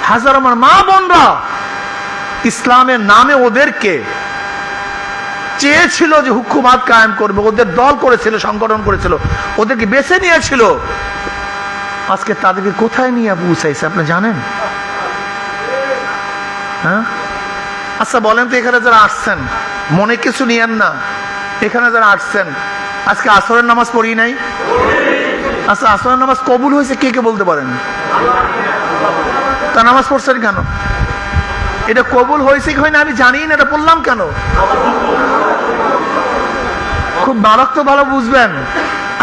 হাজার আমার মা বোনরা ইসলামের নামে ওদেরকে চেয়েছিল যে হুকুমাত কায়েম করবে, ওদের দল করেছিল, সংগঠন করেছিল, ওদেরকে বেছে নিয়েছিল। আজকে তাদেরকে কোথায় নিয়ে পৌঁছাইছে আপনি জানেন? হ্যাঁ, আচ্ছা বলেন তো, এখানে যারা আসছেন, মনে কিছু নিয়েন না, এখানে যারা আসছেন আজকে আসরের নামাজ পড়ি নাই? আচ্ছা, আসরের নামাজ কবুল হয়েছে কে কে বলতে পারেন? তা নামাজ পড়ছেন কেন? এটা কবুল হয়েছে কি হয় না আমি জানি না, এটা বললাম কেন? খুব বালক তো ভালো বুঝবেন।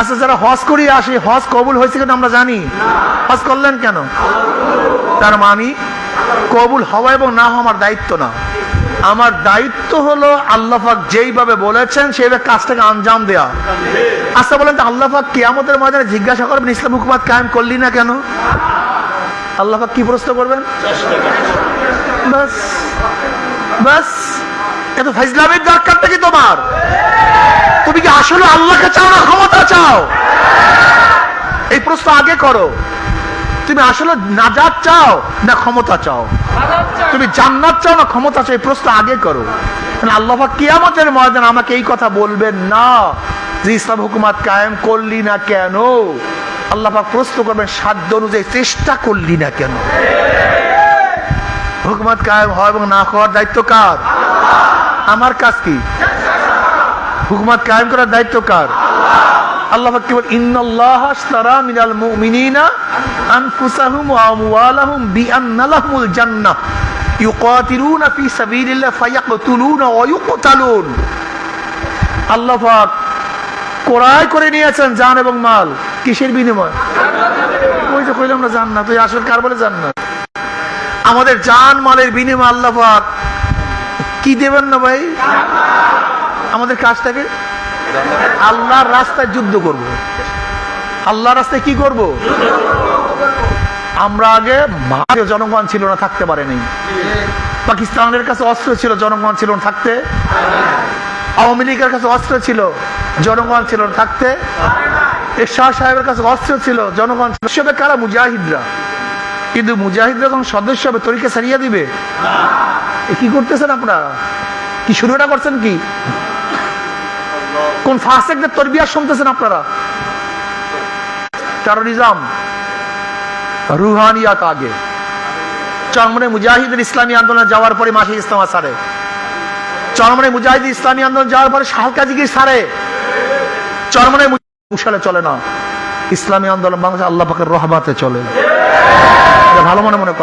আচ্ছা, যারা হজ করি আসে, হজ কবুল হয়েছে কেন আমরা জানি? হজ করলেন কেন? তার মানে কবুল হওয়া এবং না হওয়া আমার দায়িত্ব না। আমার দায়িত্ব হলো আল্লাহ পাক যেইভাবে বলেছেন সেইভাবে কাজটাকে আঞ্জাম দেয়া। আচ্ছা বলেন তো, আল্লাহ পাক কিয়ামতের ময়দানে জিজ্ঞাসা করবেন ইসলাম হুকুমাত কায়েম করলি না কেন? আল্লাহ পাক কি প্রশ্ন করবেন? বাস বাস, এত ফাইজলামির দরকারটা কি তোমার? তুমি কি আসলে আল্লাহকে চাও না ক্ষমতা চাও? এই প্রশ্ন আগে করো। তুমি আসলে নাজাত চাও না ক্ষমতা চাও? তুমি জান্নাত চাও না ক্ষমতা চাও? এই প্রশ্ন আগে করো। আল্লাহ পাক কিয়ামতের ময়দানে আমাকে এই কথা বলবেন না যে ইসলাম হুকুমাত কায়েম করলি না কেন। আল্লাহ পাক প্রশ্ন করবেন সাধ্য অনুযায়ী চেষ্টা করলি না কেন। হুকুমাত কায়েম হয় এবং না হওয়ার দায়িত্ব কার? আমার কাজ কি? হুকুমাত কায়েম করার দায়িত্ব কার? আল্লাহ পাক কি বলেন? ইন্নাল্লাহা আশতারা মিনাল মুমিনিনা আনফুসাহুম ওয়া আমওয়ালাহুম বিআন্না লাহুমুল জান্নাহ ইউকাতিলুনা ফি সাবিলিল্লাহ ফায়াকতুলুনা ওয়া ইউকতালুন। আল্লাহ পাক ক্রয় করে নিয়েছেন জান এবং মাল, কিসের বিনিময়? ওই যে কইলাম না জান্নাত। ওই আসল কার বলে জান্নাত? আমাদের জান মালের বিনিময় আল্লাহ পাক কি দেবেন না ভাই? আমাদের কাজটাকে আল্লাহর রাস্তায় যুদ্ধ করব। আল্লাহর রাস্তায় কি করব? আমরা আগে জনগণ ছিল না, থাকতে পারেনি। পাকিস্তানের কাছে অস্ত্র ছিল, জনগণ ছিল না, থাকতে। আওয়ামী লীগের কাছে অস্ত্র ছিল, জনগণ ছিল না, থাকতে। শাহ সাহেবের কাছে অস্ত্র ছিল, জনগণ ছিল। কারা? মুজাহিদরা। কিন্তু মুজাহিদরা যখন সদস্য হবে তরিকা ছাড়িয়ে দিবে? কি করতেছেন আপনারা? কি শুরুটা করছেন? কি কোন ফাসিকদের তরবিয়ত শুনতেছেন আপনারা? টেরোরিজম, রুহানিয়াত আগে। চরমনে মুজাহিদের ইসলামী আন্দোলন যাওয়ার পরে মাসে ইস্তেমা সারে। চরমনে মুজাহিদ ইসলামী আন্দোলন যাওয়ার পরে শাহকাজিগির সারে। চরমনে মুশালে চলে না। ইসলামী আন্দোলন বাংলাদেশ আল্লাহ পাকের রহমতে চলে। ভালো মনে মনে করবে।